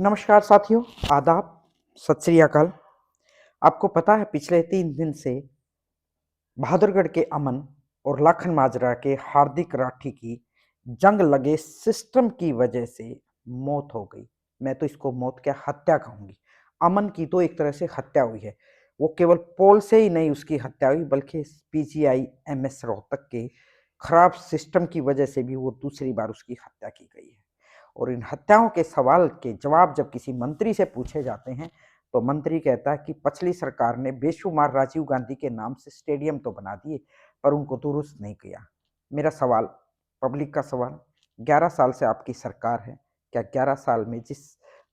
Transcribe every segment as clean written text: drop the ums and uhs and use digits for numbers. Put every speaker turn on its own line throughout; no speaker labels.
नमस्कार साथियों, आदाब, सत श्री अकाल। आपको पता है पिछले 3 दिन से बहादुरगढ़ के अमन और लाखन माजरा के हार्दिक राठी की जंग लगे सिस्टम की वजह से मौत हो गई। मैं तो इसको मौत क्या हत्या कहूँगी। अमन की तो एक तरह से हत्या हुई है। वो केवल पोल से ही नहीं उसकी हत्या हुई बल्कि पीजीआई एमएस रोहतक के खराब सिस्टम की वजह से भी वो दूसरी बार उसकी हत्या की गई है। और इन हत्याओं के सवाल के जवाब जब किसी मंत्री से पूछे जाते हैं तो मंत्री कहता है कि पिछली सरकार ने बेशुमार राजीव गांधी के नाम से स्टेडियम तो बना दिए पर उनको दुरुस्त नहीं किया। मेरा सवाल, पब्लिक का सवाल, 11 साल से आपकी सरकार है, क्या 11 साल में जिस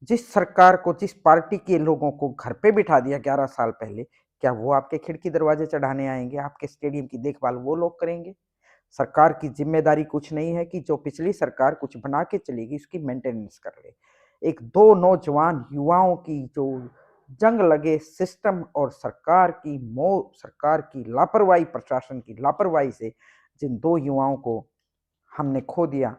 जिस सरकार को जिस पार्टी के लोगों को घर पे बिठा दिया 11 साल पहले, क्या वो आपके खिड़की दरवाजे चढ़ाने आएंगे? आपके स्टेडियम की देखभाल वो लोग करेंगे? सरकार की जिम्मेदारी कुछ नहीं है कि जो पिछली सरकार कुछ बना के चलेगी उसकी मेंटेनेंस कर ले। एक दो नौजवान युवाओं की जो जंग लगे सिस्टम और सरकार की लापरवाही, प्रशासन की लापरवाही से जिन दो युवाओं को हमने खो दिया,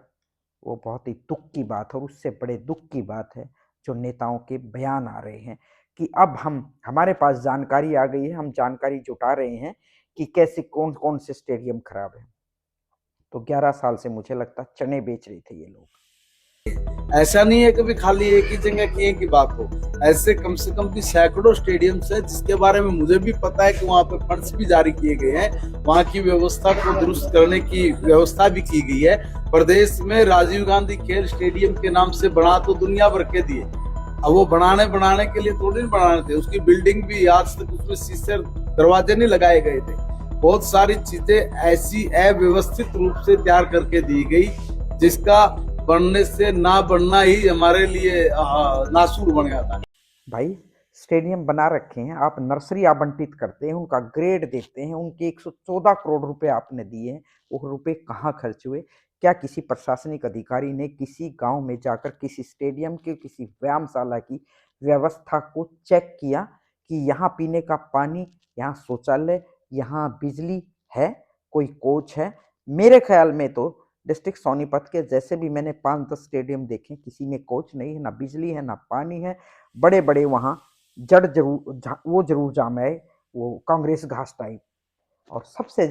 वो बहुत ही दुख की बात है। और उससे बड़े दुख की बात है जो नेताओं के बयान आ रहे हैं कि अब हम हमारे पास जानकारी आ गई है, हम जानकारी जुटा रहे हैं कि कैसे कौन कौन से स्टेडियम खराब है। तो 11 साल से मुझे लगता चने बेच रहे थे ये लोग।
ऐसा नहीं है कभी खाली एक ही जगह किए की बात हो। ऐसे कम से कम भी सैकड़ों स्टेडियम्स है जिसके बारे में मुझे भी पता है कि वहाँ पे फंड्स भी जारी किए गए हैं, वहाँ की व्यवस्था को दुरुस्त करने की व्यवस्था भी की गई है। प्रदेश में राजीव गांधी खेल स्टेडियम के नाम से बना तो दुनिया भर के दिए, अब वो बनाने के लिए थोड़ी नहीं बनाने थे। उसकी बिल्डिंग भी आज तक उसमें शीशे दरवाजे नहीं लगाए गए थे। बहुत सारी चीजें ऐसी अव्यवस्थित रूप से तैयार करके दी गई जिसका बनने से ना बनना ही हमारे लिए नासूर बन गया था।
भाई, स्टेडियम बना रखे हैं, आप नर्सरी आवंटित करते हैं, उनका ग्रेड देते हैं, उनके 114 करोड़ रुपए आपने दिए हैं, वो रुपए कहाँ खर्च हुए? क्या किसी प्रशासनिक अधिकारी ने किसी गांव में जाकर किसी स्टेडियम के किसी व्यायामशाला की व्यवस्था को चेक किया कि यहाँ पीने का पानी, यहाँ शौचालय, यहाँ बिजली है, कोई कोच है? मेरे ख्याल में तो डिस्ट्रिक्ट सोनीपत के जैसे भी मैंने 5-10 स्टेडियम देखे, किसी में कोच नहीं है, ना बिजली है, ना पानी है। बड़े बड़े वहाँ जड़ जरूर वो जरूर जाम है, वो कांग्रेस घास टाइप। और सबसे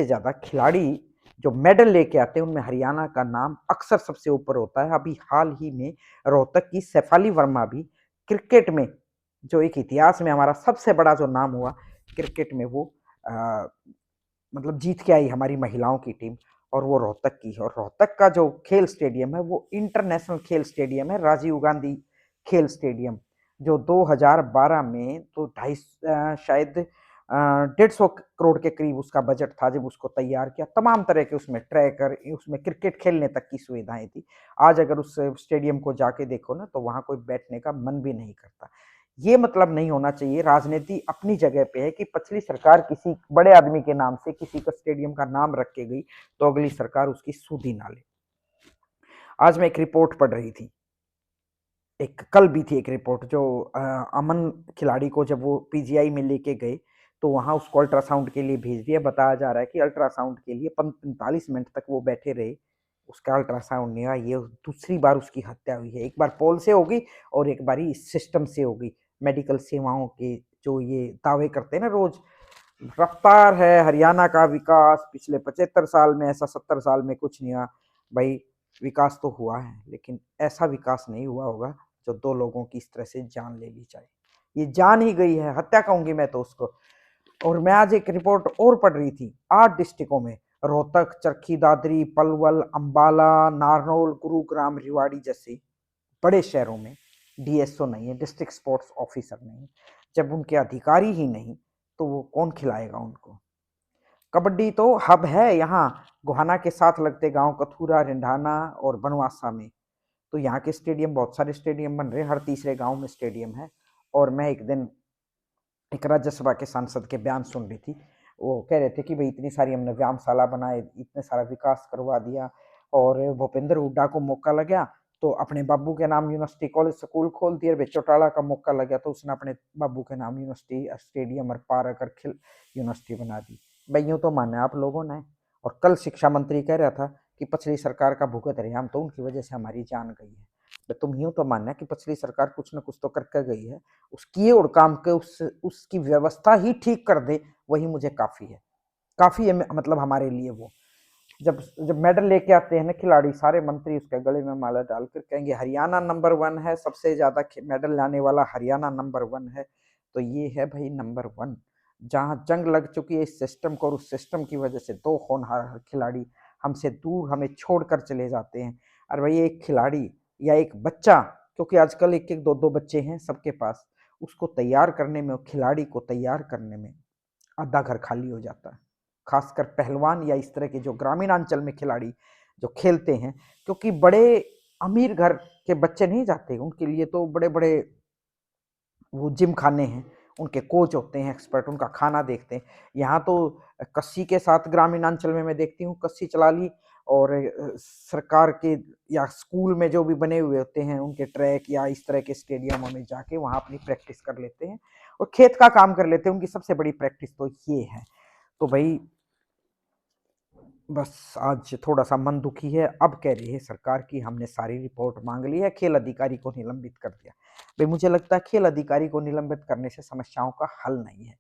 ज्यादा खिलाड़ी जो मेडल लेके आते हैं उनमें हरियाणा का नाम अक्सर सबसे ऊपर होता है। अभी हाल ही में रोहतक की शेफाली वर्मा भी क्रिकेट में, जो एक इतिहास में हमारा सबसे बड़ा जो नाम हुआ क्रिकेट में, वो आ, मतलब जीत के आई हमारी महिलाओं की टीम, और वो रोहतक की है। और रोहतक का जो खेल स्टेडियम है वो इंटरनेशनल खेल स्टेडियम है, राजीव गांधी खेल स्टेडियम, जो 2012 में तो ढाई शायद 150 करोड़ के करीब उसका बजट था जब उसको तैयार किया। तमाम तरह के उसमें ट्रैकर, उसमें क्रिकेट खेलने तक की सुविधाएं थी। आज अगर उस स्टेडियम को जाके देखो ना तो वहां कोई बैठने का मन भी नहीं करता। ये मतलब नहीं होना चाहिए। राजनीति अपनी जगह पे है कि पिछली सरकार किसी बड़े आदमी के नाम से किसी का स्टेडियम का नाम रख के गई तो अगली सरकार उसकी सुधी ना ले। आज मैं एक रिपोर्ट पढ़ रही थी, एक कल भी थी एक रिपोर्ट, जो अमन खिलाड़ी को जब वो पीजीआई में लेके गए तो वहां उसको अल्ट्रासाउंड के लिए भेज दिया। बताया जा रहा है कि अल्ट्रासाउंड के लिए 45 मिनट तक वो बैठे रहे, उसका अल्ट्रासाउंड नहीं हुआ। ये दूसरी बार उसकी हत्या हुई है। एक बार पोल से होगी और एक बार इस सिस्टम से होगी। मेडिकल सेवाओं के जो ये दावे करते हैं ना रोज, रफ्तार है हरियाणा का विकास पिछले 75 साल में, ऐसा 70 साल में कुछ नहीं हुआ। भाई, विकास तो हुआ है लेकिन ऐसा विकास नहीं हुआ होगा जो दो लोगों की इस तरह से जान ले ली जाए। ये जान ही गई है, हत्या कहूंगी मैं तो उसको। और मैं आज एक रिपोर्ट और पढ़ रही थी, 8 डिस्ट्रिक्टों में, रोहतक, चरखी दादरी, पलवल, अंबाला, नारनौल, गुरुग्राम, रेवाड़ी जैसे बड़े शहरों में डीएसओ नहीं है, डिस्ट्रिक्ट स्पोर्ट्स ऑफिसर नहीं है। जब उनके अधिकारी ही नहीं तो वो कौन खिलाएगा उनको? कबड्डी तो हब है यहाँ, गोहाना के साथ लगते गांव कथूरा, रिंढाना और बनवासा में। तो यहाँ के स्टेडियम, बहुत सारे स्टेडियम बन रहे हैं, हर तीसरे गांव में स्टेडियम है। और मैं एक दिन एक राज्यसभा के सांसद के बयान सुन रही थी, वो कह रहे थे कि भाई इतनी सारी हमने व्यायामशाला बनाए, इतने सारा विकास करवा दिया, और भूपेंद्र हुड्डा को मौका लगा तो अपने बाबू के नाम यूनिवर्सिटी कॉलेज स्कूल खोल दिए। और चौटाला का मौका लगा तो उसने अपने बाबू के नाम यूनिवर्सिटी, स्टेडियम और पार्क और खेल यूनिवर्सिटी बना दी। भाई यूं तो माना आप लोगों ने। और कल शिक्षा मंत्री कह रहा था कि पिछली सरकार का भुगत रहे हम, तो उनकी वजह से हमारी जान गई है। तुम यूँ तो मानना कि पिछली सरकार कुछ न कुछ तो करके गई है। उस किए और काम के उसकी व्यवस्था ही ठीक कर दे, वही मुझे काफ़ी है। काफ़ी है मतलब हमारे लिए वो। जब जब मेडल लेके आते हैं ना खिलाड़ी, सारे मंत्री उसके गले में माला डालकर कहेंगे हरियाणा नंबर 1 है, सबसे ज़्यादा मेडल लाने वाला हरियाणा नंबर 1 है। तो ये है भाई नंबर 1। जहाँ जंग लग चुकी है इस सिस्टम को और उस सिस्टम की वजह से 2 होनहार खिलाड़ी हमसे दूर हमें छोड़कर चले जाते हैं। और भाई एक खिलाड़ी या एक बच्चा, क्योंकि आजकल एक-एक 2-2 बच्चे हैं सबके पास, उसको तैयार करने में, खिलाड़ी को तैयार करने में आधा घर खाली हो जाता है। खासकर पहलवान या इस तरह के जो ग्रामीणांचल में खिलाड़ी जो खेलते हैं, क्योंकि बड़े अमीर घर के बच्चे नहीं जाते, उनके लिए तो बड़े-बड़े वो जिम खाने हैं, उनके कोच होते हैं एक्सपर्ट, उनका खाना देखते हैं। यहाँ तो कस्सी के साथ ग्रामीणांचल में मैं देखती हूँ कस्सी चला ली और सरकार के या स्कूल में जो भी बने हुए होते हैं उनके ट्रैक या इस तरह के स्टेडियमों में जाके वहाँ अपनी प्रैक्टिस कर लेते हैं और खेत का काम कर लेते हैं। उनकी सबसे बड़ी प्रैक्टिस तो ये है। तो भाई बस आज थोड़ा-सा मन दुखी है। अब कह रही है सरकार कि हमने सारी रिपोर्ट माँग ली है, खेल अधिकारी को निलंबित कर दिया। भई मुझे लगता है खेल अधिकारी को निलंबित करने से समस्याओं का हल नहीं है।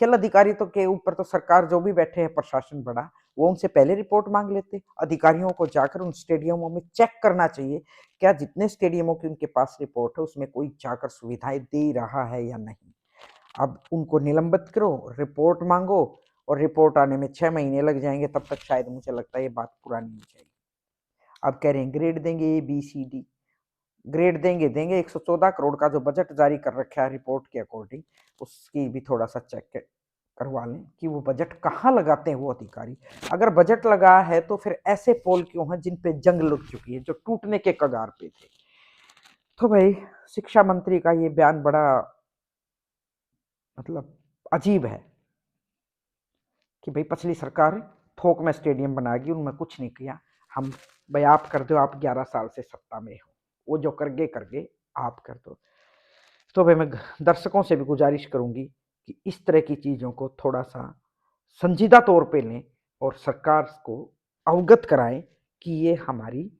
खेल अधिकारी तो के ऊपर तो सरकार जो भी बैठे हैं प्रशासन बड़ा, वो उनसे पहले रिपोर्ट माँग लेते। अधिकारियों को जाकर उन स्टेडियमों में चेक करना चाहिए, क्या जितने स्टेडियमों की उनके पास रिपोर्ट है उसमें कोई जाकर सुविधाएँ दे रहा है या नहीं। अब उनको निलंबित करो, रिपोर्ट माँगो और रिपोर्ट आने में 6 महीने लग जाएँगे, तब तक शायद मुझे लगता है ये बात पुरानी हो जाएगी। अब कह रहे हैं ग्रेड देंगे ए, बी, सी, डी। ग्रेड देंगे 114 करोड़ का जो बजट जारी कर रखा है रिपोर्ट के अकॉर्डिंग, उसकी भी थोड़ा-सा चेक करवा लें कि वो बजट कहाँ लगाते हैं वो अधिकारी। अगर बजट लगा है तो फिर ऐसे पोल क्यों हैं जिन पे जंग लग चुकी है, जो टूटने के कगार पे थे। तो भाई शिक्षा मंत्री का ये बयान बड़ा मतलब अजीब है। कि भाई पिछली सरकार थोक में स्टेडियम बनाएगी, उनमें कुछ नहीं किया। हम भाई आप कर दो, आप 11 साल से सत्ता में हो, वो जो कर गए आप कर दो। तो भाई मैं दर्शकों से भी गुजारिश करूंगी कि इस तरह की चीज़ों को थोड़ा सा संजीदा तौर पे लें और सरकार को अवगत कराएं कि ये हमारी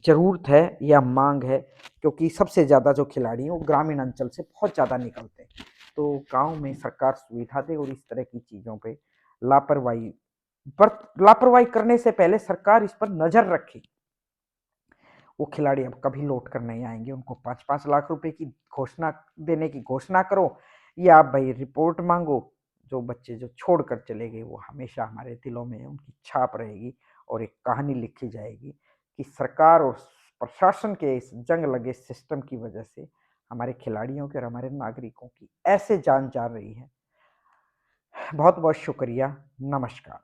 ज़रूरत है या मांग है, क्योंकि सबसे ज़्यादा जो खिलाड़ी हैं वो ग्रामीण अंचल से बहुत ज़्यादा निकलते हैं। तो गांव में सरकार सुविधा दे और इस तरह की चीज़ों पे लापरवाही लापरवाही करने से पहले सरकार इस पर नज़र रखे। वो खिलाड़ी अब कभी लौट कर नहीं आएंगे। उनको 5-5 लाख रुपए की घोषणा देने की घोषणा करो या आप भाई रिपोर्ट मांगो। जो बच्चे जो छोड़ कर चले गए वो हमेशा हमारे दिलों में उनकी छाप रहेगी और एक कहानी लिखी जाएगी कि सरकार और प्रशासन के इस जंग लगे सिस्टम की वजह से हमारे खिलाड़ियों की और हमारे नागरिकों की ऐसे जान जा रही है। बहुत बहुत शुक्रिया। नमस्कार।